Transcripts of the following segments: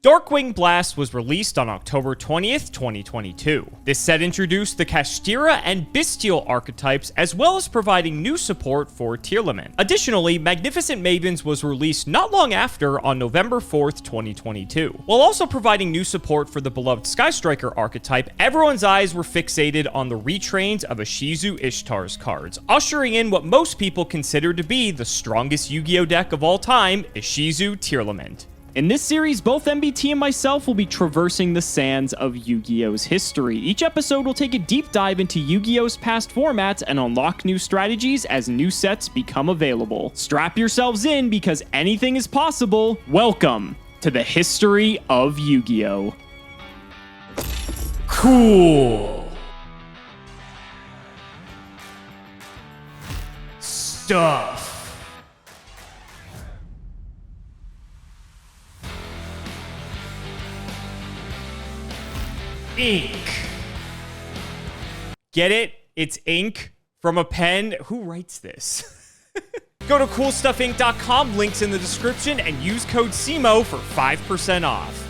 Darkwing Blast was released on October 20th, 2022. This set introduced the Kashtira and Bestial archetypes, as well as providing new support for Tearlament. Additionally, Magnificent Mavens was released not long after on November 4th, 2022. While also providing new support for the beloved Sky Striker archetype, everyone's eyes were fixated on the retrains of Ishizu Ishtar's cards, ushering in what most people consider to be the strongest Yu-Gi-Oh deck of all time, Ishizu Tearlament. In this series, both MBT and myself will be traversing the sands of Yu-Gi-Oh's history. Each episode will take a deep dive into Yu-Gi-Oh's past formats and unlock new strategies as new sets become available. Strap yourselves in because anything is possible. Welcome to the history of Yu-Gi-Oh! Cool stuff. Ink. Get it? It's ink from a pen. Who writes this? Go to coolstuffinc.com, links in the description, and use code CIMO for 5% off.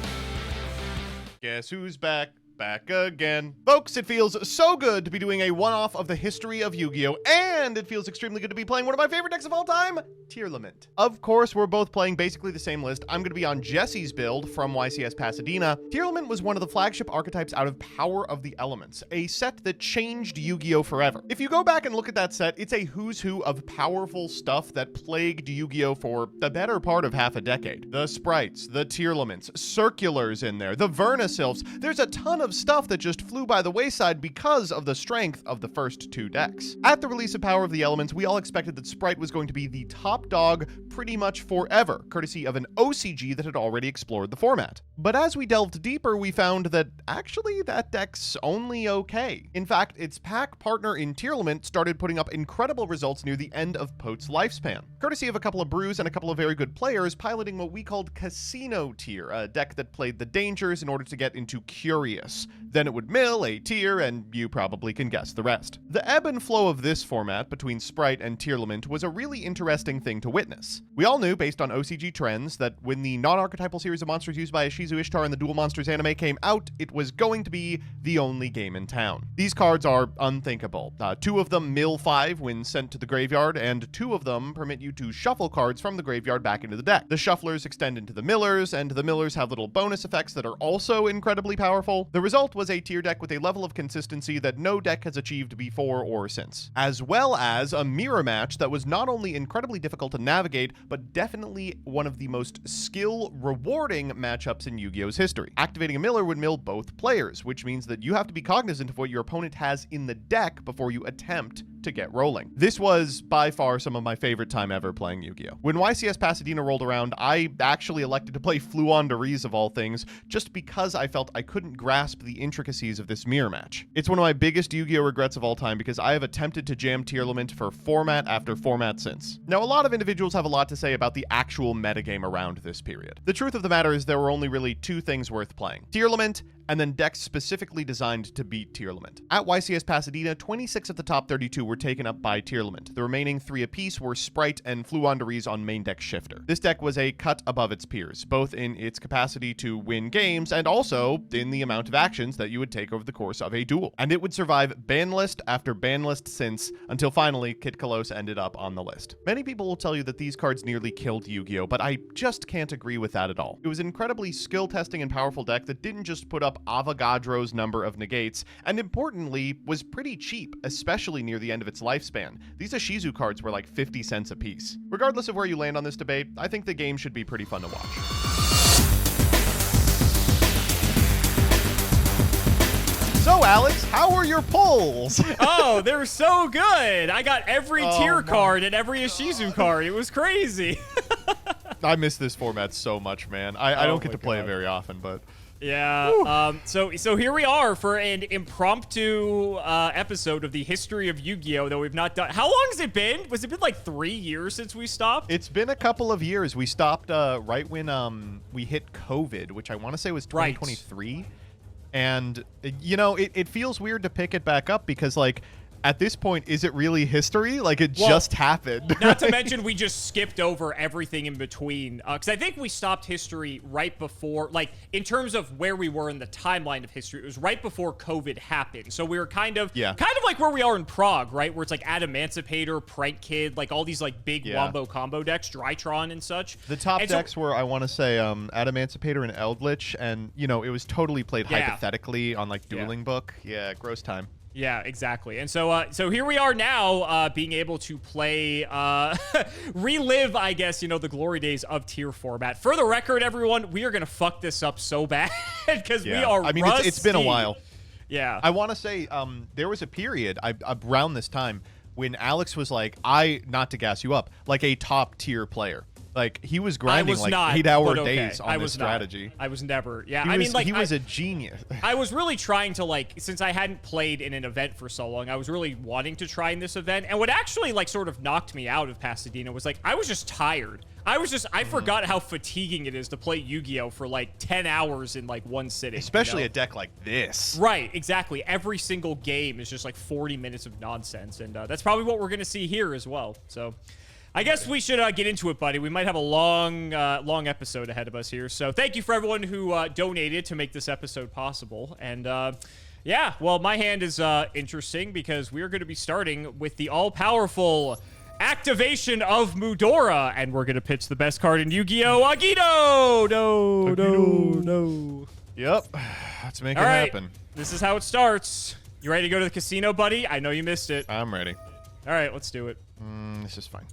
Guess who's back? Back again. Folks, it feels so good to be doing a one-off of the history of Yu-Gi-Oh! And it feels extremely good to be playing one of my favorite decks of all time, Tearlament. Of course, we're both playing basically the same list. I'm going to be on Jesse's build from YCS Pasadena. Tearlament was one of the flagship archetypes out of Power of the Elements, a set that changed Yu-Gi-Oh! Forever. If you go back and look at that set, it's a who's who of powerful stuff that plagued Yu-Gi-Oh! For the better part of half a decade. The sprites, the Tearlaments, circulars in there, the Vernisylphs. There's a ton of stuff that just flew by the wayside because of the strength of the first two decks. At the release of Power of the Elements, we all expected that Sprite was going to be the top dog pretty much forever, courtesy of an OCG that had already explored the format. But as we delved deeper, we found that actually that deck's only okay. In fact, its pack partner in Tearlament started putting up incredible results near the end of Pote's lifespan, courtesy of a couple of brews and a couple of very good players piloting what we called Casino Tier, a deck that played the dangers in order to get into Curious. Then it would mill a tier, and you probably can guess the rest. The ebb and flow of this format between Sprite and Tearlament was a really interesting thing to witness. We all knew, based on OCG trends, that when the non-archetypal series of monsters used by Ishizu Ishtar in the Duel Monsters anime came out, it was going to be the only game in town. These cards are unthinkable. Two of them mill 5 when sent to the graveyard, and two of them permit you to shuffle cards from the graveyard back into the deck. The shufflers extend into the millers, and the millers have little bonus effects that are also incredibly powerful. The result was a tier deck with a level of consistency that no deck has achieved before or since, as well as a mirror match that was not only incredibly difficult to navigate, but definitely one of the most skill-rewarding matchups in Yu-Gi-Oh's history. Activating a miller would mill both players, which means that you have to be cognizant of what your opponent has in the deck before you attempt to get rolling. This was by far some of my favorite time ever playing Yu-Gi-Oh! When YCS Pasadena rolled around, I actually elected to play Fluon de Rise of all things, just because I felt I couldn't grasp the intricacies of this mirror match. It's one of my biggest Yu-Gi-Oh! Regrets of all time because I have attempted to jam Tearlament for format after format since. Now, a lot of individuals have a lot to say about the actual metagame around this period. The truth of the matter is there were only really two things worth playing: Tearlament and then decks specifically designed to beat Tearlament. At YCS Pasadena, 26 of the top 32 were taken up by Tearlament. The remaining 3 apiece were Sprite and Fluon de Rise on main deck Shifter. This deck was a cut above its peers, both in its capacity to win games and also in the amount of actions that you would take over the course of a duel. And it would survive ban list after ban list since, until finally Kit Kalos ended up on the list. Many people will tell you that these cards nearly killed Yu-Gi-Oh!, but I just can't agree with that at all. It was an incredibly skill-testing and powerful deck that didn't just put up Avogadro's number of negates, and importantly, was pretty cheap, especially near the end of its lifespan. These Ishizu cards were like 50 cents a piece. Regardless of where you land on this debate, I think the game should be pretty fun to watch. So, Alex, how were your pulls? Oh, they were so good. I got every tier card and every Ishizu card. It was crazy. I miss this format so much, man. I don't get to play it very often, but... Yeah, so here we are for an impromptu episode of the history of Yu-Gi-Oh! That we've not done. How long has it been? Was it been like 3 years since we stopped? It's been a couple of years. We stopped right when we hit COVID, which I want to say was 2023. Right. And, you know, it feels weird to pick it back up because, like, at this point, is it really history? Like, it just happened. Not to mention, we just skipped over everything in between. Because I think we stopped history right before, like, in terms of where we were in the timeline of history, it was right before COVID happened. So we were kind of like where we are in Prague, right? Where it's like Adamantipator, Prank Kid, like all these like big wombo combo decks, Drytron and such. The top decks were, I want to say, Adamantipator and Eldritch, and, you know, it was totally played hypothetically on, like, Dueling Book. Yeah, gross time. Yeah, exactly. And so so here we are now, being able to play, relive, I guess, you know, the glory days of tier format. For the record, everyone, we are going to fuck this up so bad because we are I mean, it's been a while. Yeah. I want to say there was a period around this time when Alex was like, not to gas you up, like a top tier player. Like, he was grinding like 8-hour days on this strategy. I was never. Yeah, He was a genius. I was really trying to, like, since I hadn't played in an event for so long, I was really wanting to try in this event. And what actually, like, sort of knocked me out of Pasadena was, like, I was just tired. I forgot how fatiguing it is to play Yu-Gi-Oh! For, like, 10 hours in, like, one sitting. Especially a deck like this. Right, exactly. Every single game is just, like, 40 minutes of nonsense. And that's probably what we're going to see here as well. So I guess we should get into it, buddy. We might have a long episode ahead of us here. So thank you for everyone who donated to make this episode possible. And yeah, well, my hand is interesting because we're going to be starting with the all-powerful activation of Mudora. And we're going to pitch the best card in Yu-Gi-Oh! Agito! No. Yep. Let's make it happen. This is how it starts. You ready to go to the casino, buddy? I know you missed it. I'm ready. All right, let's do it. This is fine.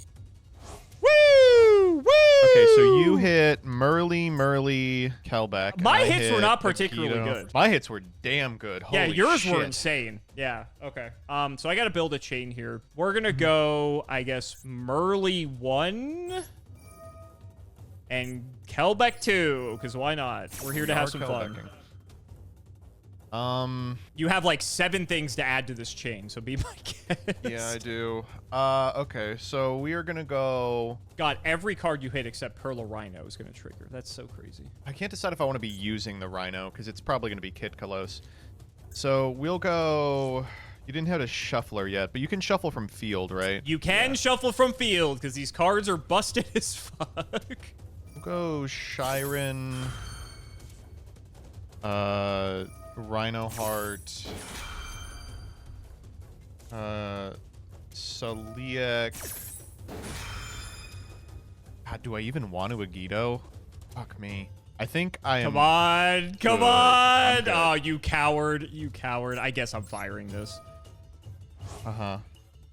Woo! Woo! Okay, so you hit Merly, Kelbeck. My hits were not particularly good. My hits were damn good. Holy yours shit. were insane. Yeah, okay. So I got to build a chain here. We're going to go, I guess, Merly 1 and Kelbeck 2, because why not? We're here to have some fun. You have like 7 things to add to this chain, so be my guest. Yeah, I do. Okay, so we are gonna go. God, every card you hit except Perla Rhino is gonna trigger. That's so crazy. I can't decide if I want to be using the Rhino because it's probably gonna be Kid Kalos. So we'll go. You didn't have a shuffler yet, but you can shuffle from field, right? You can shuffle from field because these cards are busted as fuck. We'll go Shiren. Rhino Heart, Celiac. God, do I even want to Agito? Fuck me. I think I am. Come on! Oh, you coward! You coward! I guess I'm firing this.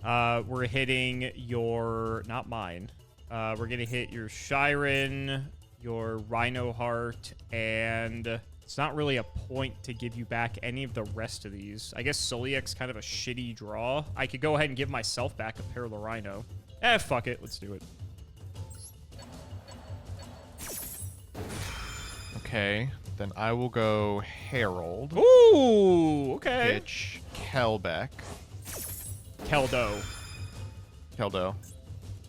We're hitting your, not mine. We're gonna hit your Shiren, your Rhino Heart, and it's not really a point to give you back any of the rest of these. I guess Celiac's kind of a shitty draw. I could go ahead and give myself back a Perla Rhino. Fuck it. Let's do it. Okay, then I will go Herald. Ooh, okay. Pitch Kelbeck. Keldo.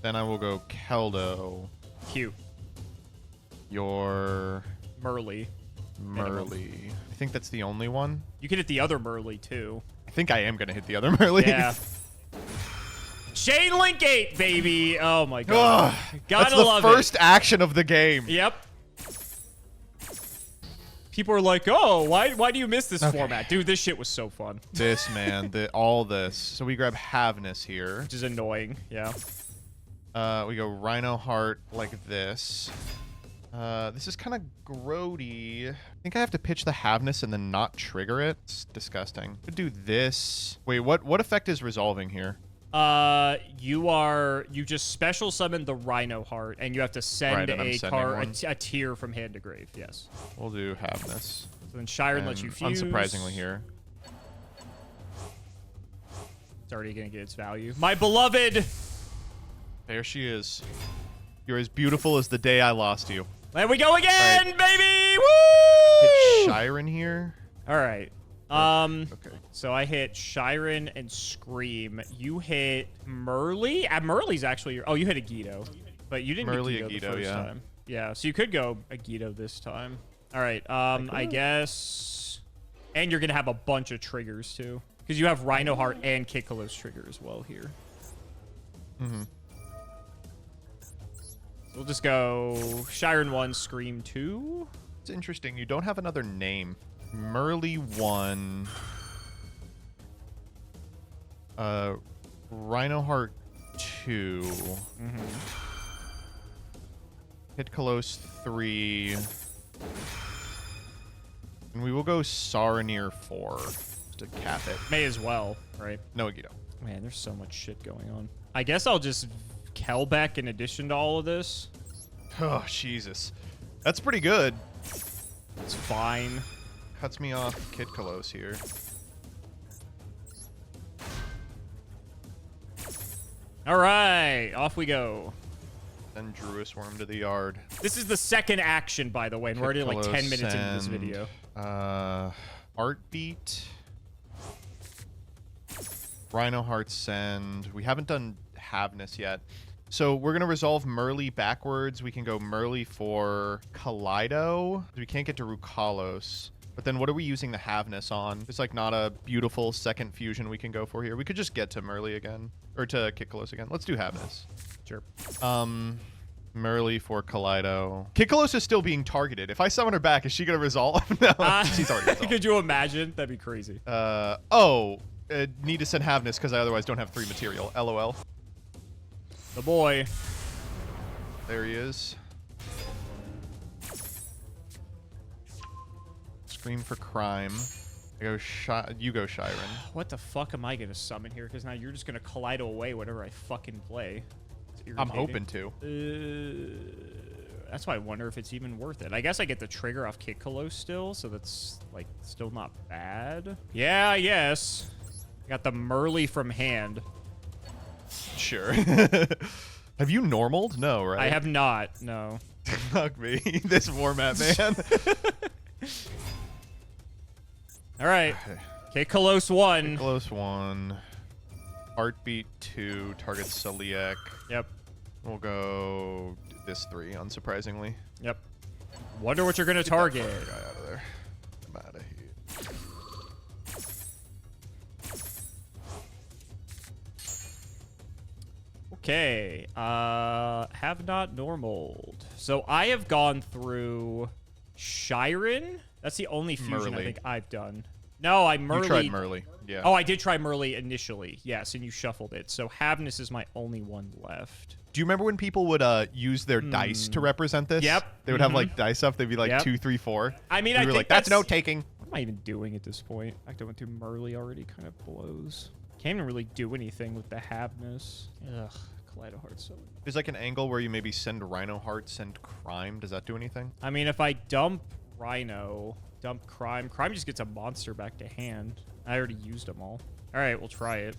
Then I will go Keldo. Cute. Your Merly. I think that's the only one. You can hit the other Merly, too. I think I am going to hit the other Merly. Yeah. Chain Link 8, baby. Oh, my God. That's the first action of the game. Yep. People are like, oh, why do you miss this format? Dude, this shit was so fun. This, man. All this. So we grab Havness here. Which is annoying. Yeah. We go Rhino Heart like this. This is kind of grody. I think I have to pitch the Havness and then not trigger it. It's disgusting. Could do this. Wait, what effect is resolving here? You just special summon the Rhino Heart, and you have to send a card, a tier from hand to grave. Yes. We'll do Havness. So then Shiren lets you fuse. Unsurprisingly here. It's already gonna get its value. My beloved. There she is. You're as beautiful as the day I lost you. There we go again, baby! Woo! Hit Shiren here. All right. Okay. So I hit Shiren and Scream. You hit Merly. Merly's actually your. Oh, you hit Agito, but you didn't Merly, hit Agito the first time. Yeah. So you could go Agito this time. All right. I guess. And you're gonna have a bunch of triggers too, Because you have Rhino Heart and Kikalo's trigger as well here. Mm-hmm. So we'll just go Shiren 1, Scream 2. It's interesting. You don't have another name. Merly 1. Rhino Heart 2. Mm-hmm. Hitkalos 3. And we will go Saranir 4 just to cap it. May as well, right? No, you don't. Man, there's so much shit going on. I guess I'll just Kelbeck in addition to all of this. Oh, Jesus. That's pretty good. It's fine. Cuts me off Hitkalos here. All right, off we go. Then Druis Worm to the yard. This is the second action, by the way, and we're already like 10 minutes into this Send, video. Artbeat. Rhino Heart Send. We haven't done Havness yet. So we're going to resolve Merly backwards. We can go Merly for Kaleido. We can't get to Rukalos. But then what are we using the Havness on? There's like not a beautiful second fusion we can go for here. We could just get to Merly again. Or to Kikkalos again. Let's do Havness. Sure. Merly for Kaleido. Kikkalos is still being targeted. If I summon her back, is she going to resolve? No, she's already resolved. Could you imagine? That'd be crazy. Need to send Havness because I otherwise don't have 3 material. LOL. The boy. There he is. Scream for crime. You go Shiren. What the fuck am I gonna summon here? Because now you're just gonna Kaleido away whatever I fucking play. I'm hoping to. That's why I wonder if it's even worth it. I guess I get the trigger off Kikkalos still, so that's like still not bad. Yeah, yes. I got the Merly from hand. Sure. Have you normaled? No, right? I have not. No. Fuck me. This format, man. All right. Kikkalos 1. Kikkalos 1. Heartbeat 2. Target Celiac. Yep. We'll go this 3, unsurprisingly. Yep. Wonder what you're gonna target. Get that guy out of there. I'm out of here. Okay, have not normaled. So I have gone through Shiren. That's the only fusion I think I've done. No, I Merly. You tried Merly, yeah. Oh, I did try Merly initially, yes, and you shuffled it. So Havness is my only one left. Do you remember when people would use their dice to represent this? Yep. They would have like dice up. They'd be like Yep. 2, 3, 4. I mean, and I we were think like, that's note taking. What am I even doing at this point? In fact, I went through Merly already. Kind of blows. Can't even really do anything with the Havness. Ugh, Kaleido Heart so. There's like an angle where you maybe send Rhino Heart, send Crime. Does that do anything? I mean, if I dump Rhino, dump Crime, Crime just gets a monster back to hand. I already used them all. All right, we'll try it.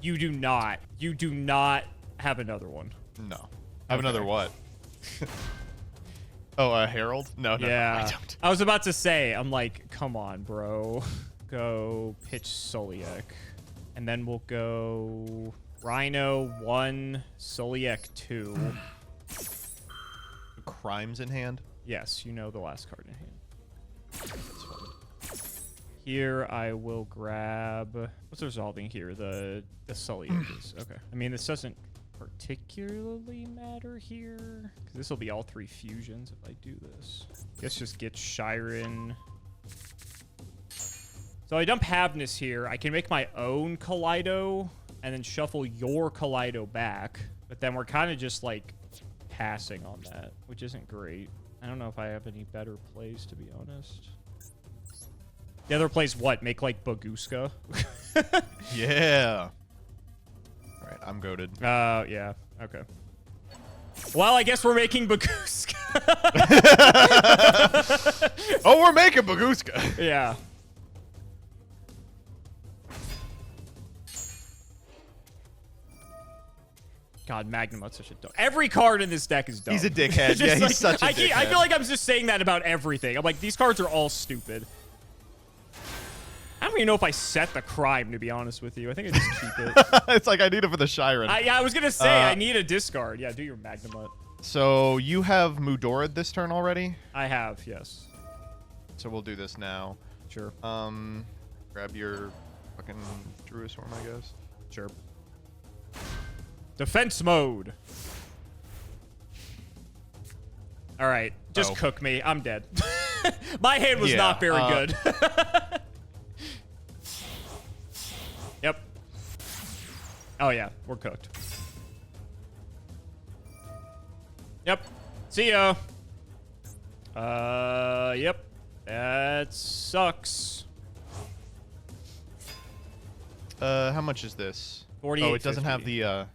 You do not. You do not have another one. No. Have another what? Oh, a Herald? No, Yeah. I don't. I was about to say, I'm like, come on, bro. Go pitch Soliek. And then we'll go Rhino 1, Soliek 2. Crimes in hand? Yes, you know the last card in hand. That's fun. Here I will grab... What's resolving here? The Soliek is... Okay. I mean, this doesn't particularly matter here. Because this will be all 3 fusions if I do this. Guess just get Shiren. So I dump Havness here. I can make my own Kaleido and then shuffle your Kaleido back. But then we're kind of just like passing on that, which isn't great. I don't know if I have any better plays, to be honest. The other plays what? Make like Baguska? Yeah. All right, I'm goated. Yeah. Okay. Well, I guess we're making Baguska. Oh, we're making Baguska. Yeah. God, Magnumut's such a dumb. Every card in this deck is dumb. He's a dickhead. Yeah, he's such a dickhead. I feel like I'm just saying that about everything. I'm like, these cards are all stupid. I don't even know if I set the Crime, to be honest with you. I think I just keep it. It's like I need it for the Shiren. Yeah, I was going to say, I need a discard. Yeah, do your Magnumut. So you have Mudora this turn already? I have, yes. So we'll do this now. Sure. Grab your fucking Druisworm, I guess. Sure. Defense mode. All right, just cook me. I'm dead. My hand was not very good. Yep. Oh yeah, we're cooked. Yep. See ya. Yep. That sucks. How much is this? 48. Oh, it doesn't have the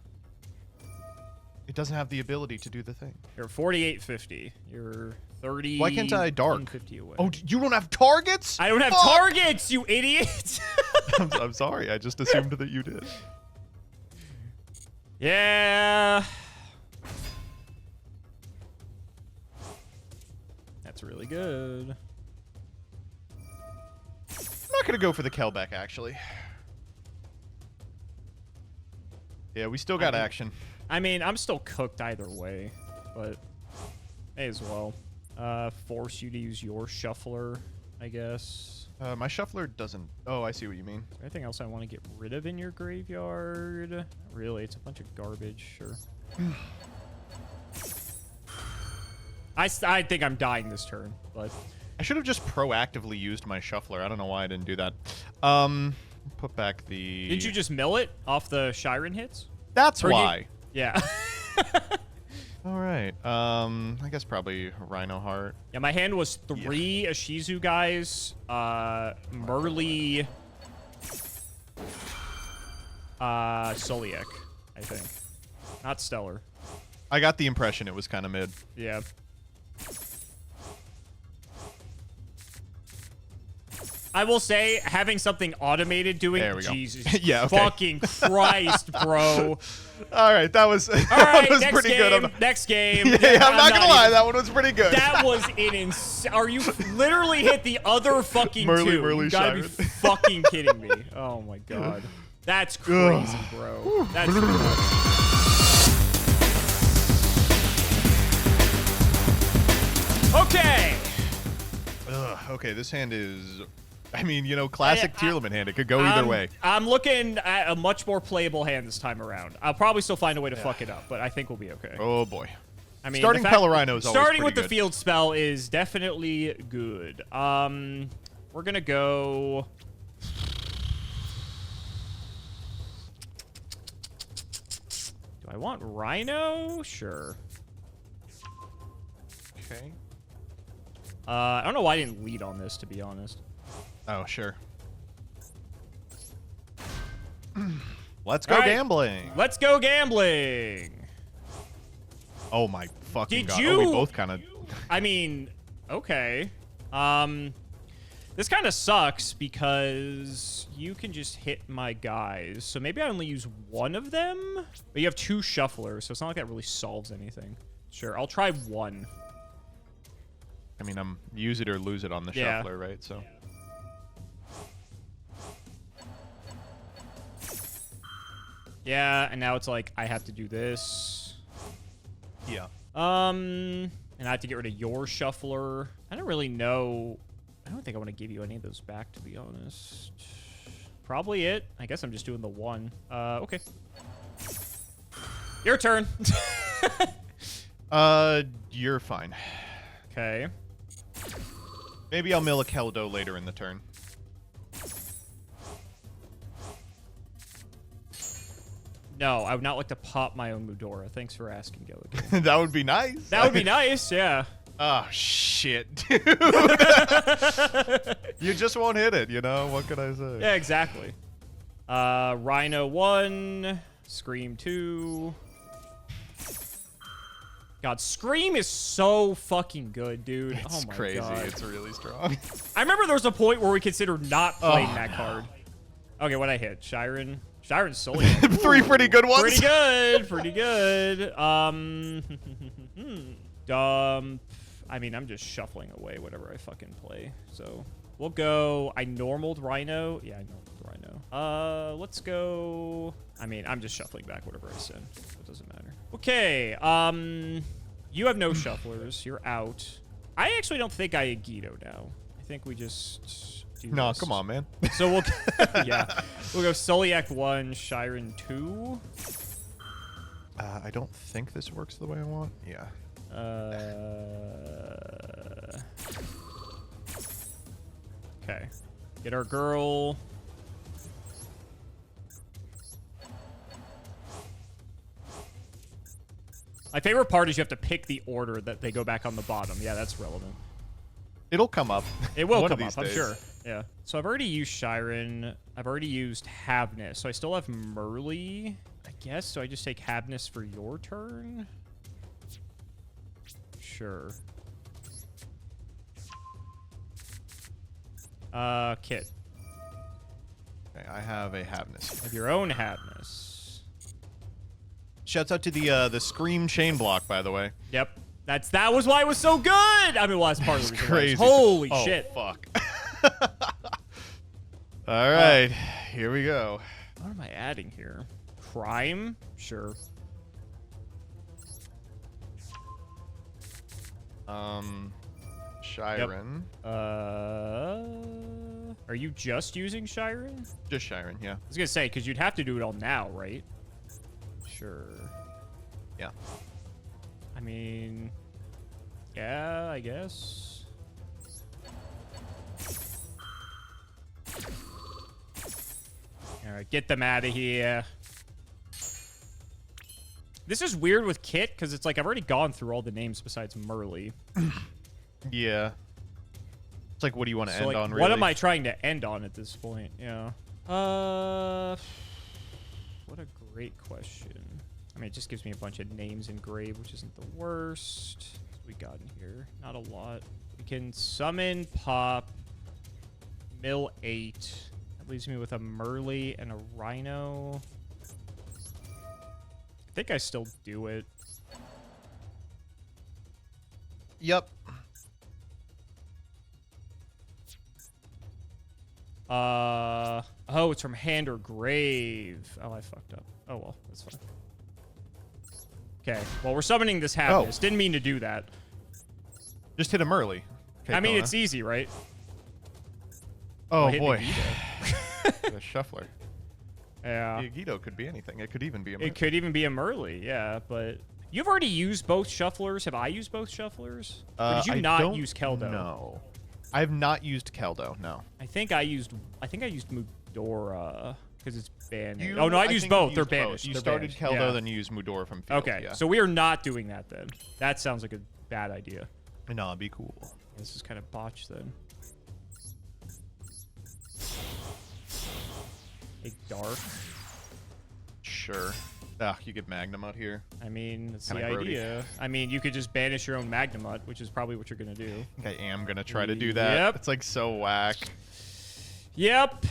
it doesn't have the ability to do the thing. You're 48.50. You're 30. Why can't I dark? 50 away. Oh, you don't have targets? I don't have targets, you idiot. I'm sorry. I just assumed that you did. Yeah. That's really good. I'm not gonna go for the Kelbeck, actually. Yeah, we still got action. I mean, I'm still cooked either way, but may as well. Force you to use your shuffler, I guess. My shuffler doesn't... Oh, I see what you mean. Is there anything else I want to get rid of in your graveyard? Not really, it's a bunch of garbage, sure. I think I'm dying this turn, but... I should have just proactively used my shuffler. I don't know why I didn't do that. Put back the... Didn't you just mill it off the Shiren hits? That's why. Yeah. All right. I guess probably Rhino Heart. Yeah, my hand was 3 Ashizu guys, Merly, Soliek, I think. Not Stellar. I got the impression it was kind of mid. Yeah. I will say, having something automated doing... There we go. Jesus yeah, okay. fucking Christ, bro. All right, that was, All right, that was next pretty game, good. Next game. Yeah, I'm not going to lie. Even, that one was pretty good. That was an Are you literally hit the other fucking two? You gotta be fucking kidding me. Oh, my God. That's crazy, bro. That's Okay. Okay, this hand is... I mean, you know, classic Tearlament hand. It could go either way. I'm looking at a much more playable hand this time around. I'll probably still find a way to fuck it up, but I think we'll be okay. Oh, boy. I mean, starting Pelorino is always starting with pretty the good. field spell is definitely good. We're gonna go. Do I want Rhino? Sure. Okay. I don't know why I didn't lead on this, to be honest. Oh, sure. Let's go gambling. Let's go gambling. Oh my fucking god. you? Oh, we both kind of... I mean, okay. This kind of sucks because you can just hit my guys. So maybe I only use one of them. But you have 2 shufflers, so it's not like that really solves anything. Sure, I'll try 1. I mean, I'm use it or lose it on the shuffler, right? So... Yeah, and now it's like I have to do this. Yeah. And I have to get rid of your shuffler. I don't really know. I don't think I want to give you any of those back, to be honest. Probably it. I guess I'm just doing the 1. Okay. Your turn. You're fine. Okay. Maybe I'll mill a Keldo later in the turn. No, I would not like to pop my own Mudora. Thanks for asking, Gilligan. That would be nice. That would be nice, yeah. Oh, shit, dude. You just won't hit it, you know? What can I say? Yeah, exactly. Rhino 1, Scream 2. God, Scream is so fucking good, dude. It's oh my crazy. God. It's really strong. I remember there was a point where we considered not playing that card. Okay, what I hit? Shiren Sully. 3 pretty good ones. Pretty good. Pretty good. I mean, I'm just shuffling away whatever I fucking play. So we'll go. I normaled Rhino. Yeah, I normaled Rhino. Let's go. I mean, I'm just shuffling back whatever I send. It doesn't matter. Okay. You have no shufflers. You're out. I actually don't think I Agido now. I think we just do No, this. come on, man. So we'll yeah, we'll go Sulliak 1, Shiren 2. I don't think this works the way I want. Yeah. Okay. Get our girl. My favorite part is you have to pick the order that they go back on the bottom. Yeah, that's relevant. It'll come up. It will One come of these up, I'm days. sure. Yeah. So I've already used Shiren. I've already used Havness. So I still have Merly, I guess. So I just take Havness for your turn? Sure. Kit. Okay, I have a Havness. Have your own Havness. Shouts out to the Scream chain block, by the way. Yep. That was why it was so good. I mean, well, that's part of the It's reason why crazy. it's- Holy Oh, shit. fuck. All right, here we go. What am I adding here? Crime? Sure. Shiren. Are you just using Shiren? Just Shiren, yeah. I was gonna say, because you'd have to do it all now, right? Sure. Yeah. I mean, yeah, I guess. All right, get them out of here. This is weird with Kit, because it's like I've already gone through all the names besides Merly. Yeah. It's like, what do you want to So, end like, on, really? what am I trying to end on at this point? Yeah. What a great question. I mean, it just gives me a bunch of names engraved, which isn't the worst. What we got in here? Not a lot. We can summon, pop, mill 8. That leaves me with a Merly and a Rhino. I think I still do it. Yep. Oh, it's from hand or grave. Oh, I fucked up. Oh, well, that's fine. Okay, well, we're summoning this Happiness. Oh. Didn't mean to do that. Just hit him early. Okay, I mean, Kona. it's easy, right? Oh, hit boy. Nagito. The shuffler. Yeah. Nagito could be anything. It could even be a It could even be a Merly, yeah, but... You've already used both shufflers. Have I used both shufflers? Or did you I not don't use Keldo? No. I have not used Keldo, no. I think I used Mudora, because it's banned. You- Oh, no, I used think both. you They're both. banished. You They're started banished. Keldo, Yeah. then you used Mudora from field. Okay, yeah. so we are not doing that then. That sounds like a bad idea. No, it'd be cool. This is kind of botched then. Big Dark. Sure. Ah, you get Magnum out here. I mean, that's Kinda the grody. idea. I mean, you could just banish your own Magnamut, which is probably what you're going to do. I think I am going to try to do that. Yep. It's like so whack. Yep.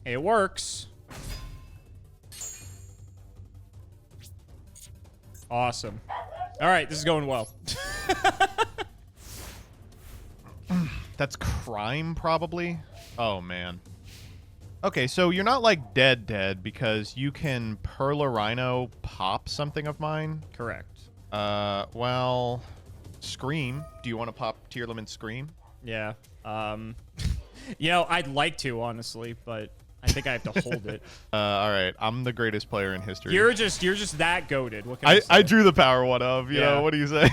It works. Awesome. All right, this is going well. That's crime, probably. Oh, man. Okay, so you're not like dead because you can Perla Rhino pop something of mine. Correct. Well, Scream. Do you want to pop Tearlaments Scream? Yeah. You know, I'd like to, honestly, but I think I have to hold it. All right, I'm the greatest player in history. You're just that goated. What can I say? I drew the power one of, you Yeah. know, what do you say?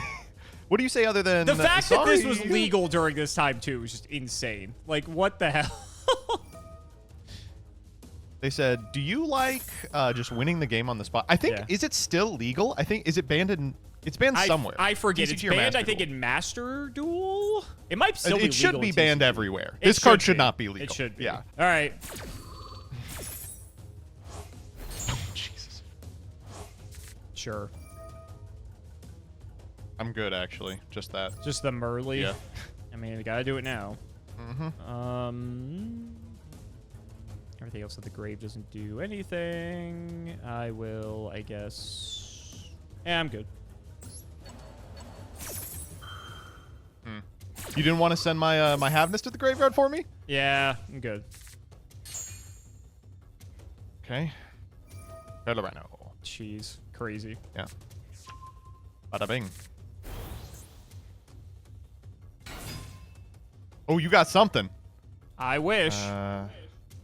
What do you say other than... The fact that this sorry? was legal during this time, too, is just insane. Like, what the hell? They said, do you like just winning the game on the spot? I think, Yeah. is it still legal? I think, is it banned in... It's banned somewhere. I forget. TCG It's or banned, Master I think, Duel. in Master Duel? It might still be It should legal be in banned TCG. everywhere. It This card should be. not be legal. It should be. Yeah. All right. Jesus. Sure. I'm good, actually. Just that. Just the Merly. Yeah. I mean, we gotta do it now. Mm-hmm. Everything else at the grave doesn't do anything. I will, I guess. Yeah, I'm good. You didn't want to send my my Havness to the graveyard for me? Yeah, I'm good. Okay. Perla Rhino. Jeez, crazy. Yeah. Bada bing. Oh, you got something. I wish.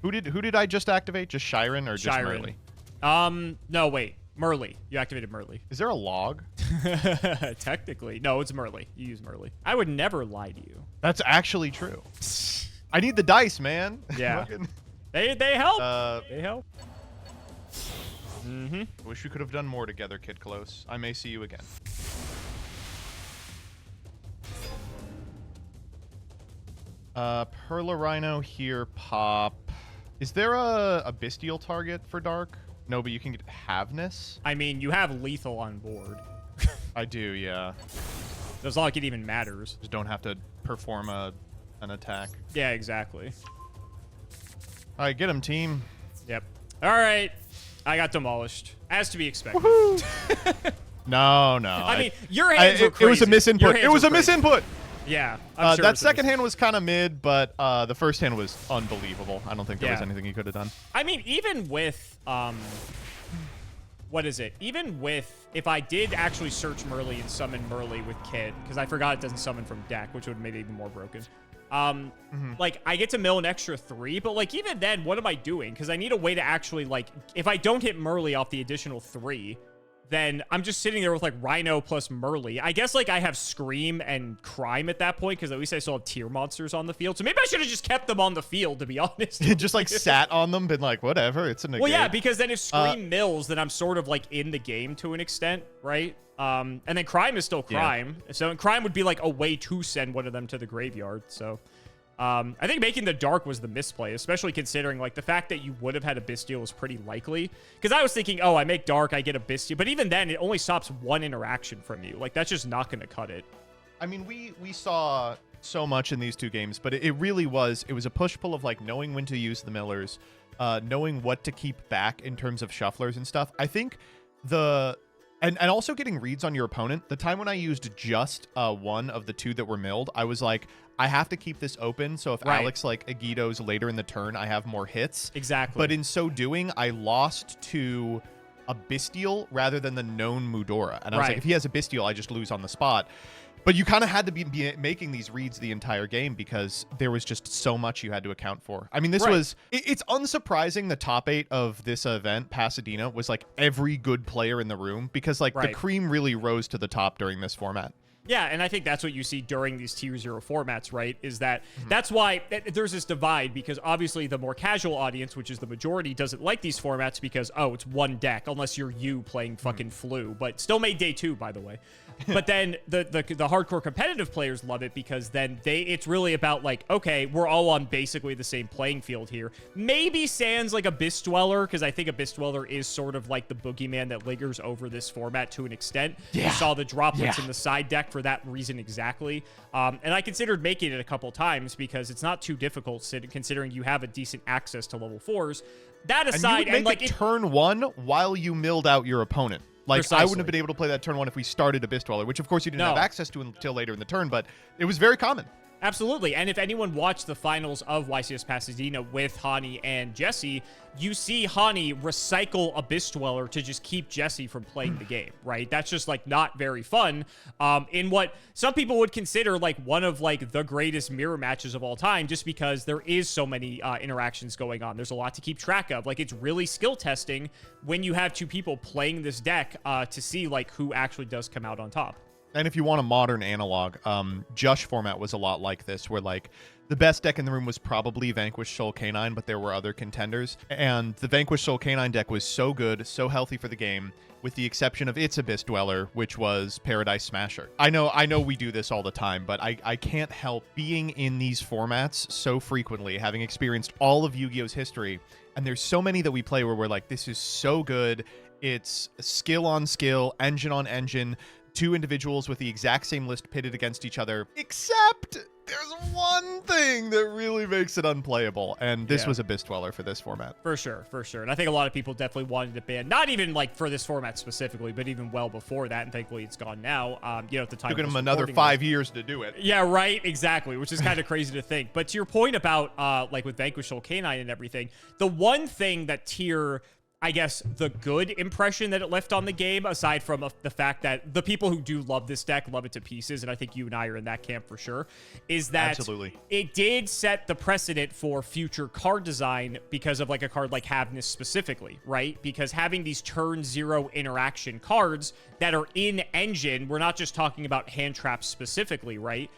Who did I just activate? Just Shiren or just Shiren. Merly? No, wait. Merly. You activated Merly. Is there a log? Technically. No, it's Merly. You use Merly. I would never lie to you. That's actually true. I need the dice, man. Yeah. Fucking- They help. They help. Wish we could have done more together, Kid Close. I may see you again. Perla Rhino here, pop. Is there a bestial target for Dark? No, but you can get Havness. I mean, you have lethal on board. I do, yeah. So it's not like it even matters. Just don't have to perform an attack. Yeah, exactly. All right, get him, team. Yep. All right. I got demolished, as to be expected. No. I mean, your hands were it was a crazy. Your misinput. hands It was were a crazy. misinput. Yeah, I'm sure that it's a second hand was kind of mid, but the first hand was unbelievable. I don't think there was Yeah. anything he could have done. I mean, even with what is it? Even with if I did actually search Merly and summon Merly with Kid, because I forgot it doesn't summon from deck, which would have made it even more broken. Like I get to mill an extra 3, but like even then, what am I doing? Because I need a way to actually like if I don't hit Merly off the additional 3. Then I'm just sitting there with like Rhino plus Merly. I guess like I have Scream and Crime at that point because at least I still have tier monsters on the field. So maybe I should have just kept them on the field, to be honest. Just like sat on them, been like, whatever, it's a negate. Well, yeah, because then if Scream mills, then I'm sort of like in the game to an extent, right? And then Crime is still Crime. Yeah. So Crime would be like a way to send one of them to the graveyard. So I think making the Dark was the misplay, especially considering like the fact that you would have had a Bestial is pretty likely. Because I was thinking, oh, I make Dark, I get a Bestial. But even then, it only stops one interaction from you. Like, that's just not going to cut it. I mean, we saw so much in these two games, but it really was, it was a push-pull of like knowing when to use the millers, knowing what to keep back in terms of shufflers and stuff. I think and also getting reads on your opponent. The time when I used just one of the two that were milled, I was like, I have to keep this open, so if Alex like Agitos later in the turn, I have more hits. Exactly. But in so doing, I lost to a Bestial rather than the known Mudora. And I was like, if he has a Bestial, I just lose on the spot. But you kind of had to be making these reads the entire game because there was just so much you had to account for. I mean, this was... It's unsurprising the top 8 of this event, Pasadena, was like every good player in the room because like the cream really rose to the top during this format. Yeah, and I think that's what you see during these Tier 0 formats, right? Is that that's why there's this divide, because obviously the more casual audience, which is the majority, doesn't like these formats because, oh, it's one deck, unless you're you playing fucking Flu, but still made day 2, by the way. But then the hardcore competitive players love it because then it's really about like, okay, we're all on basically the same playing field here. Maybe sans like Abyss Dweller, because I think Abyss Dweller is sort of like the boogeyman that lingers over this format to an extent. You saw the droplets in the side deck for that reason exactly. And I considered making it a couple times because it's not too difficult considering you have a decent access to level 4s. That aside, and like turn 1 while you milled out your opponent. Like, Precisely. I wouldn't have been able to play that turn 1 if we started Abyss Dweller, which of course you didn't have access to until later in the turn, but it was very common. Absolutely. And if anyone watched the finals of YCS Pasadena with Hani and Jesse, you see Hani recycle Abyss Dweller to just keep Jesse from playing the game, right? That's just like not very fun. In what some people would consider like one of like the greatest mirror matches of all time, just because there is so many interactions going on. There's a lot to keep track of. Like, it's really skill testing when you have two people playing this deck to see like who actually does come out on top. And if you want a modern analog, Jush format was a lot like this, where like the best deck in the room was probably Vanquish Soul Canine, but there were other contenders. And the Vanquish Soul Canine deck was so good, so healthy for the game, with the exception of its Abyss Dweller, which was Paradise Smasher. I know we do this all the time, but I can't help being in these formats so frequently, having experienced all of Yu-Gi-Oh's history. And there's so many that we play where we're like, this is so good. It's skill on skill, engine on engine. Two individuals with the exact same list pitted against each other, except there's one thing that really makes it unplayable, and this was Abyss Dweller for this format. For sure. And I think a lot of people definitely wanted it banned, not even like for this format specifically, but even well before that, and thankfully it's gone now. At the time Took them another 5 years to do it. Yeah, right, exactly, which is kind of crazy to think. But to your point about like with Vanquish Soul Canine and everything, the one thing that Tier I guess, the good impression that it left on the game, aside from the fact that the people who do love this deck love it to pieces, and I think you and I are in that camp for sure, is that Absolutely. it did set the precedent for future card design because of like a card like Havness specifically, right? Because having these turn 0 interaction cards that are in engine, we're not just talking about hand traps specifically, right?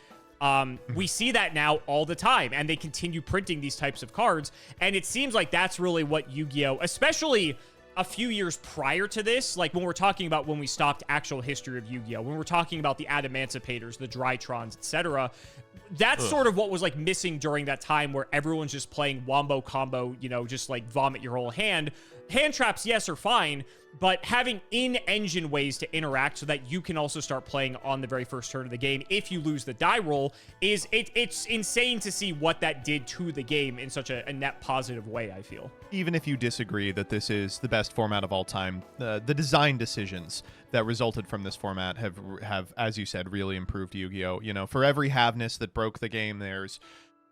We see that now all the time, and they continue printing these types of cards, and it seems like that's really what Yu-Gi-Oh!, especially a few years prior to this, like when we're talking about when we stopped actual history of Yu-Gi-Oh!, when we're talking about the Adamancipators, the Drytrons, etc., that's sort of what was like missing during that time where everyone's just playing wombo combo, you know, just like vomit your whole hand. Hand traps, yes, are fine, but having in-engine ways to interact so that you can also start playing on the very first turn of the game if you lose the die roll it's insane to see what that did to the game in such a net positive way, I feel. Even if you disagree that this is the best format of all time, the design decisions that resulted from this format have, as you said, really improved Yu-Gi-Oh! You know, for every Havness that broke the game, there's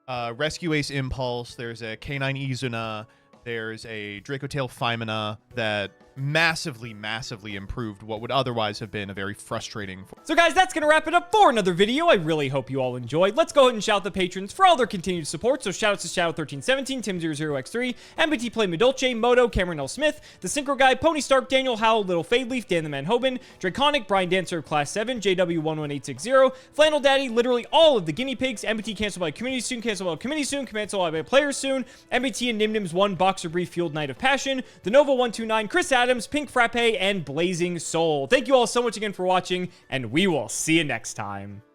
Rescue Ace Impulse, there's a K9 Izuna, there's a Dracotail Feimina that massively improved what would otherwise have been a very frustrating. So guys, that's gonna wrap it up for another video. I really hope you all enjoyed. Let's go ahead and shout the patrons for all their continued support. So shoutouts to Shadow1317, Tim00x3, MBT Play Medolce, Moto, Cameron L. Smith, The Synchro Guy, Pony Stark, Daniel Howell, Little Fadeleaf, Dan the Man Hoban, Draconic, Brian Dancer of Class 7, JW11860, Flannel Daddy, literally all of the guinea pigs, MBT canceled by community soon, canceled by committee soon, canceled by players soon, MBT and Nimnims 1, Boxer Brief, Fueled Night of Passion, The Nova 129, Chris Adams, Pink Frappe, and Blazing Soul. Thank you all so much again for watching, and we will see you next time.